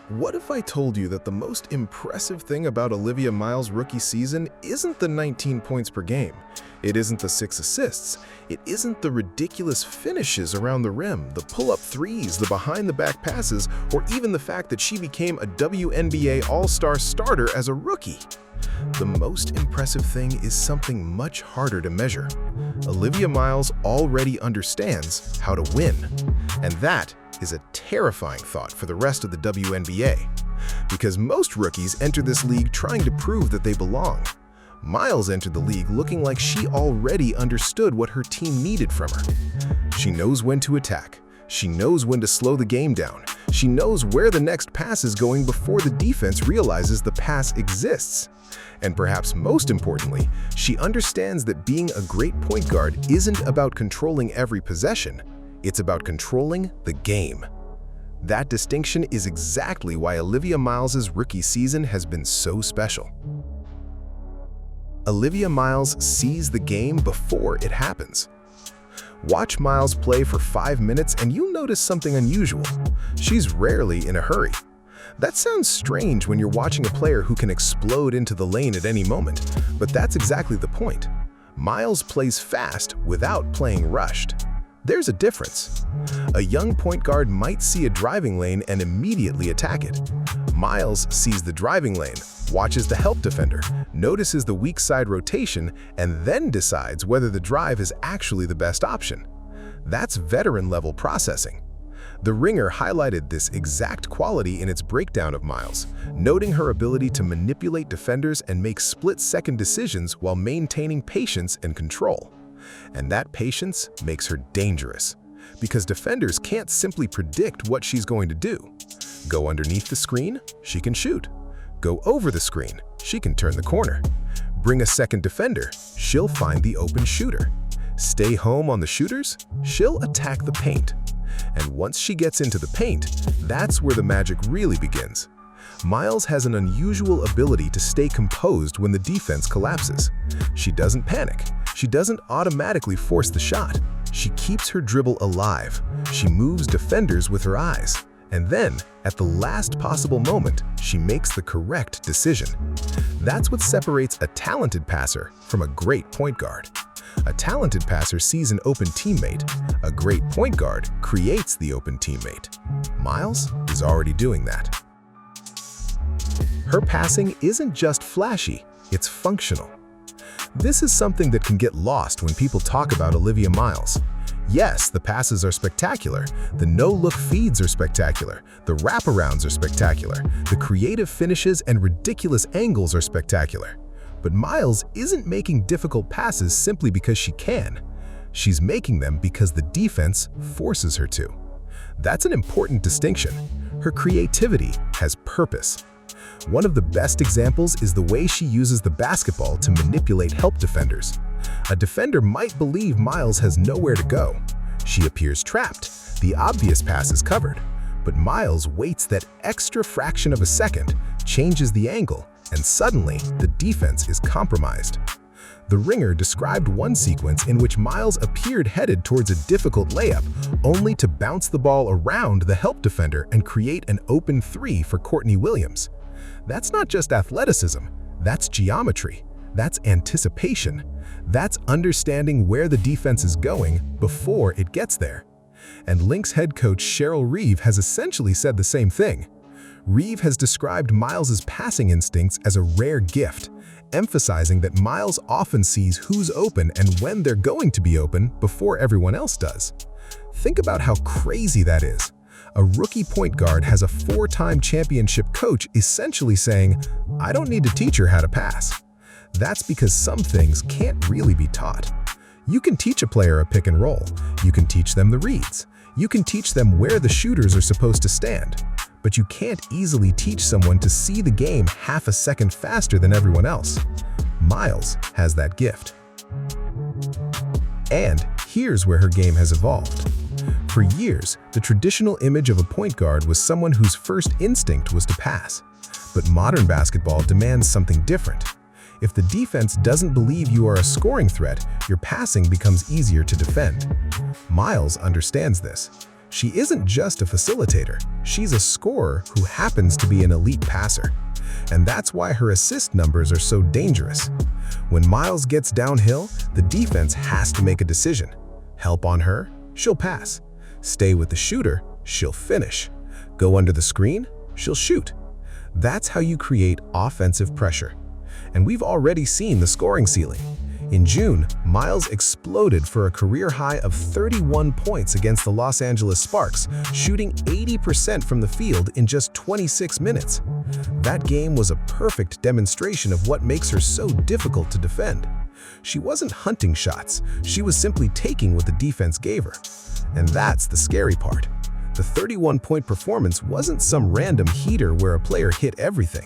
What if I told you that the most impressive thing about Olivia Miles' rookie season isn't the 19 points per game, it isn't the 6 assists, it isn't the ridiculous finishes around the rim, the pull-up threes, the behind-the-back passes, or even the fact that she became a WNBA All-Star starter as a rookie? The most impressive thing is something much harder to measure. Olivia Miles already understands how to win, and that is a terrifying thought for the rest of the WNBA, because most rookies enter this league trying to prove that they belong. Miles entered the league looking like she already understood what her team needed from her. She knows when to attack. She knows when to slow the game down. She knows where the next pass is going before the defense realizes the pass exists. And perhaps most importantly, she understands that being a great point guard isn't about controlling every possession. It's about controlling the game. That distinction is exactly why Olivia Miles' rookie season has been so special. Olivia Miles sees the game before it happens. Watch Miles play for 5 minutes and you'll notice something unusual. She's rarely in a hurry. That sounds strange when you're watching a player who can explode into the lane at any moment, but that's exactly the point. Miles plays fast without playing rushed. There's a difference. A young point guard might see a driving lane and immediately attack it. Miles sees the driving lane, watches the help defender, notices the weak side rotation, and then decides whether the drive is actually the best option. That's veteran-level processing. The Ringer highlighted this exact quality in its breakdown of Miles, noting her ability to manipulate defenders and make split-second decisions while maintaining patience and control. And that patience makes her dangerous, because defenders can't simply predict what she's going to do. Go underneath the screen, she can shoot. Go over the screen, she can turn the corner. Bring a second defender, she'll find the open shooter. Stay home on the shooters, she'll attack the paint. And once she gets into the paint, that's where the magic really begins. Miles has an unusual ability to stay composed when the defense collapses. She doesn't panic. She doesn't automatically force the shot. She keeps her dribble alive. She moves defenders with her eyes. And then, at the last possible moment, she makes the correct decision. That's what separates a talented passer from a great point guard. A talented passer sees an open teammate. A great point guard creates the open teammate. Miles is already doing that. Her passing isn't just flashy, it's functional. This is something that can get lost when people talk about Olivia Miles. Yes, the passes are spectacular, the no-look feeds are spectacular, the wraparounds are spectacular, the creative finishes and ridiculous angles are spectacular. But Miles isn't making difficult passes simply because she can. She's making them because the defense forces her to. That's an important distinction. Her creativity has purpose. One of the best examples is the way she uses the basketball to manipulate help defenders. A defender might believe Miles has nowhere to go. She appears trapped. The obvious pass is covered. But Miles waits that extra fraction of a second, changes the angle, and suddenly the defense is compromised. The Ringer described one sequence in which Miles appeared headed towards a difficult layup, only to bounce the ball around the help defender and create an open three for Courtney Williams. That's not just athleticism, that's geometry, that's anticipation, that's understanding where the defense is going before it gets there. And Lynx head coach Cheryl Reeve has essentially said the same thing. Reeve has described Miles' passing instincts as a rare gift, emphasizing that Miles often sees who's open and when they're going to be open before everyone else does. Think about how crazy that is. A rookie point guard has a 4-time championship coach essentially saying, "I don't need to teach her how to pass." That's because some things can't really be taught. You can teach a player a pick and roll. You can teach them the reads. You can teach them where the shooters are supposed to stand. But you can't easily teach someone to see the game half a second faster than everyone else. Miles has that gift. And here's where her game has evolved. For years, the traditional image of a point guard was someone whose first instinct was to pass. But modern basketball demands something different. If the defense doesn't believe you are a scoring threat, your passing becomes easier to defend. Miles understands this. She isn't just a facilitator, she's a scorer who happens to be an elite passer. And that's why her assist numbers are so dangerous. When Miles gets downhill, the defense has to make a decision. Help on her, she'll pass. Stay with the shooter, she'll finish. Go under the screen, she'll shoot. That's how you create offensive pressure. And we've already seen the scoring ceiling. In June, Miles exploded for a career high of 31 points against the Los Angeles Sparks, shooting 80% from the field in just 26 minutes. That game was a perfect demonstration of what makes her so difficult to defend. She wasn't hunting shots, she was simply taking what the defense gave her. And that's the scary part. The 31-point performance wasn't some random heater where a player hit everything.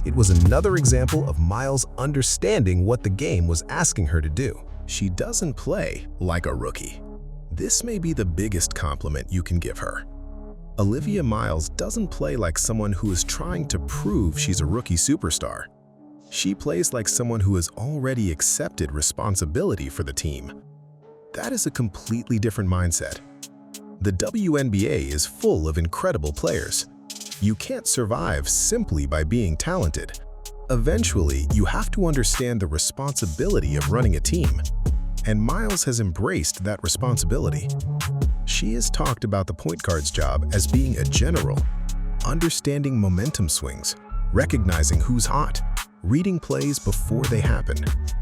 It was another example of Miles understanding what the game was asking her to do. She doesn't play like a rookie. This may be the biggest compliment you can give her. Olivia Miles doesn't play like someone who is trying to prove she's a rookie superstar. She plays like someone who has already accepted responsibility for the team. That is a completely different mindset. The WNBA is full of incredible players. You can't survive simply by being talented. Eventually, you have to understand the responsibility of running a team. And Miles has embraced that responsibility. She has talked about the point guard's job as being a general, understanding momentum swings, recognizing who's hot, reading plays before they happen,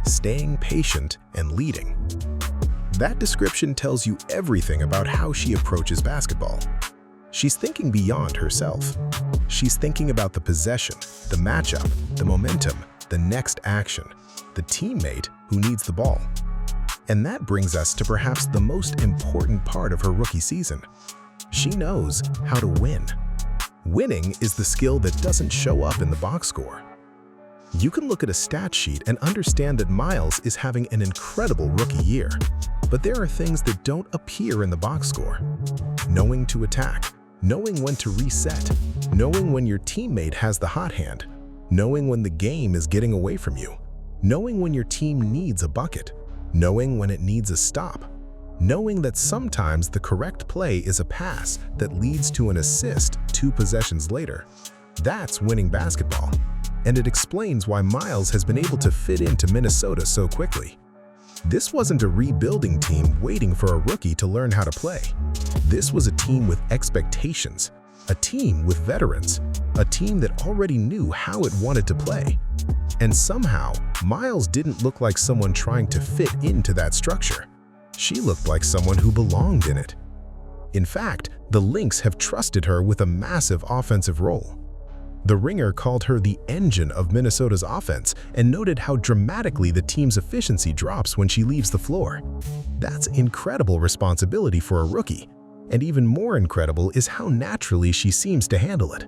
staying patient, and leading. That description tells you everything about how she approaches basketball. She's thinking beyond herself. She's thinking about the possession, the matchup, the momentum, the next action, the teammate who needs the ball. And that brings us to perhaps the most important part of her rookie season. She knows how to win. Winning is the skill that doesn't show up in the box score. You can look at a stat sheet and understand that Miles is having an incredible rookie year. But there are things that don't appear in the box score. Knowing to attack, knowing when to reset, knowing when your teammate has the hot hand, knowing when the game is getting away from you, knowing when your team needs a bucket, knowing when it needs a stop, knowing that sometimes the correct play is a pass that leads to an assist 2 possessions later. That's winning basketball. And it explains why Miles has been able to fit into Minnesota so quickly. This wasn't a rebuilding team waiting for a rookie to learn how to play. This was a team with expectations, a team with veterans, a team that already knew how it wanted to play. And somehow, Miles didn't look like someone trying to fit into that structure. She looked like someone who belonged in it. In fact, the Lynx have trusted her with a massive offensive role. The Ringer called her the engine of Minnesota's offense and noted how dramatically the team's efficiency drops when she leaves the floor. That's incredible responsibility for a rookie, and even more incredible is how naturally she seems to handle it.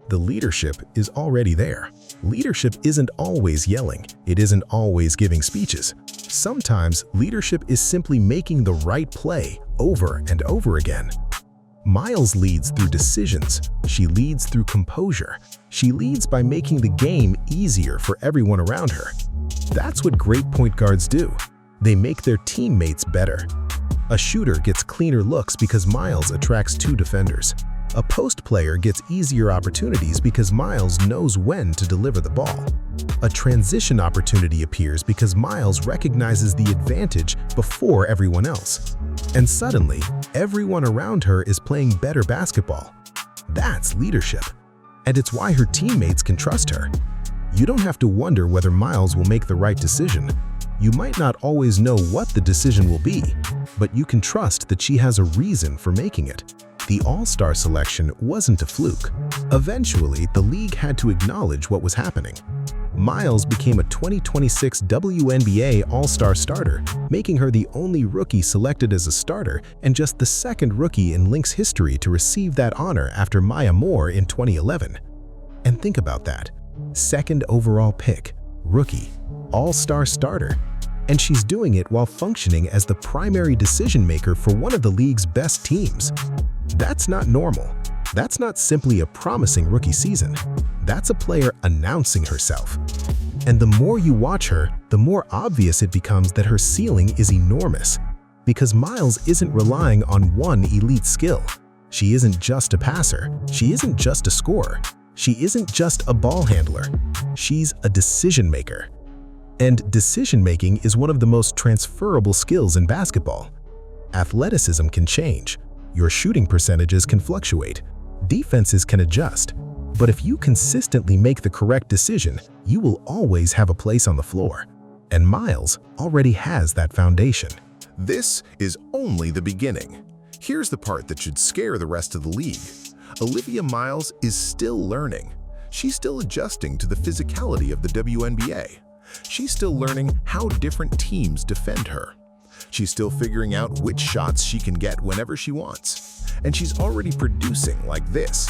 The leadership is already there. Leadership isn't always yelling, it isn't always giving speeches. Sometimes leadership is simply making the right play over and over again. Miles leads through decisions. She leads through composure. She leads by making the game easier for everyone around her. That's what great point guards do. They make their teammates better. A shooter gets cleaner looks because Miles attracts 2 defenders. A post player gets easier opportunities because Miles knows when to deliver the ball. A transition opportunity appears because Miles recognizes the advantage before everyone else. And suddenly, everyone around her is playing better basketball. That's leadership. And it's why her teammates can trust her. You don't have to wonder whether Miles will make the right decision. You might not always know what the decision will be, but you can trust that she has a reason for making it. The All-Star selection wasn't a fluke. Eventually, the league had to acknowledge what was happening. Miles became a 2026 WNBA All-Star starter, making her the only rookie selected as a starter and just the second rookie in Lynx history to receive that honor after Maya Moore in 2011. And think about that. Second overall pick, rookie, All-Star starter. And she's doing it while functioning as the primary decision-maker for one of the league's best teams. That's not normal. That's not simply a promising rookie season. That's a player announcing herself. And the more you watch her, the more obvious it becomes that her ceiling is enormous. Because Miles isn't relying on one elite skill. She isn't just a passer. She isn't just a scorer. She isn't just a ball handler. She's a decision maker. And decision-making is one of the most transferable skills in basketball. Athleticism can change. Your shooting percentages can fluctuate. Defenses can adjust. But if you consistently make the correct decision, you will always have a place on the floor. And Miles already has that foundation. This is only the beginning. Here's the part that should scare the rest of the league. Olivia Miles is still learning. She's still adjusting to the physicality of the WNBA. She's still learning how different teams defend her. She's still figuring out which shots she can get whenever she wants. And she's already producing like this.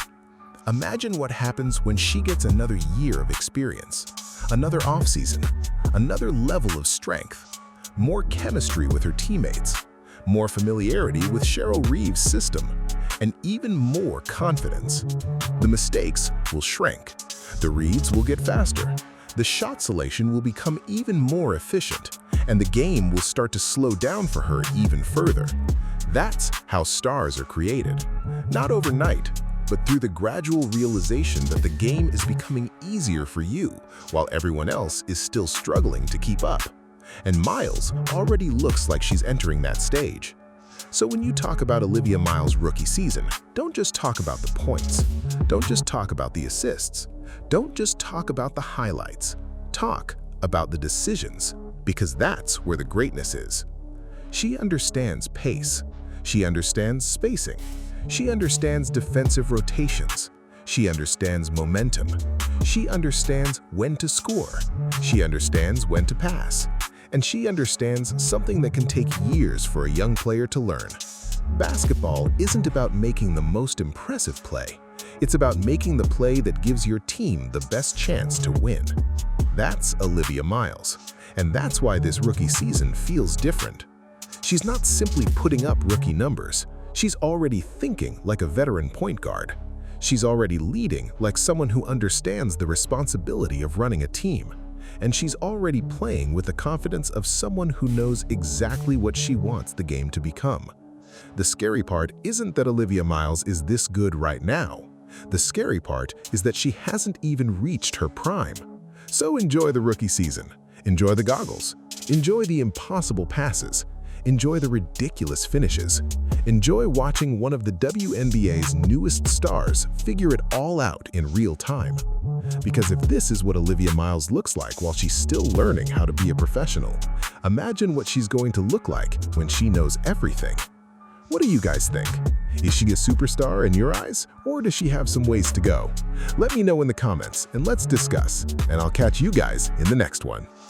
Imagine what happens when she gets another year of experience, another offseason, another level of strength, more chemistry with her teammates, more familiarity with Cheryl Reeve's system, and even more confidence. The mistakes will shrink. The reads will get faster. The shot selection will become even more efficient, and the game will start to slow down for her even further. That's how stars are created. Not overnight, but through the gradual realization that the game is becoming easier for you while everyone else is still struggling to keep up. And Miles already looks like she's entering that stage. So when you talk about Olivia Miles' rookie season, don't just talk about the points. Don't just talk about the assists. Don't just talk about the highlights. Talk about the decisions, because that's where the greatness is. She understands pace. She understands spacing. She understands defensive rotations. She understands momentum. She understands when to score. She understands when to pass. And she understands something that can take years for a young player to learn. Basketball isn't about making the most impressive play. It's about making the play that gives your team the best chance to win. That's Olivia Miles, and that's why this rookie season feels different. She's not simply putting up rookie numbers. She's already thinking like a veteran point guard. She's already leading like someone who understands the responsibility of running a team. And she's already playing with the confidence of someone who knows exactly what she wants the game to become. The scary part isn't that Olivia Miles is this good right now. The scary part is that she hasn't even reached her prime. So enjoy the rookie season. Enjoy the goggles. Enjoy the impossible passes. Enjoy the ridiculous finishes. Enjoy watching one of the WNBA's newest stars figure it all out in real time. Because if this is what Olivia Miles looks like while she's still learning how to be a professional, imagine what she's going to look like when she knows everything. What do you guys think? Is she a superstar in your eyes, or does she have some ways to go? Let me know in the comments and let's discuss, and I'll catch you guys in the next one.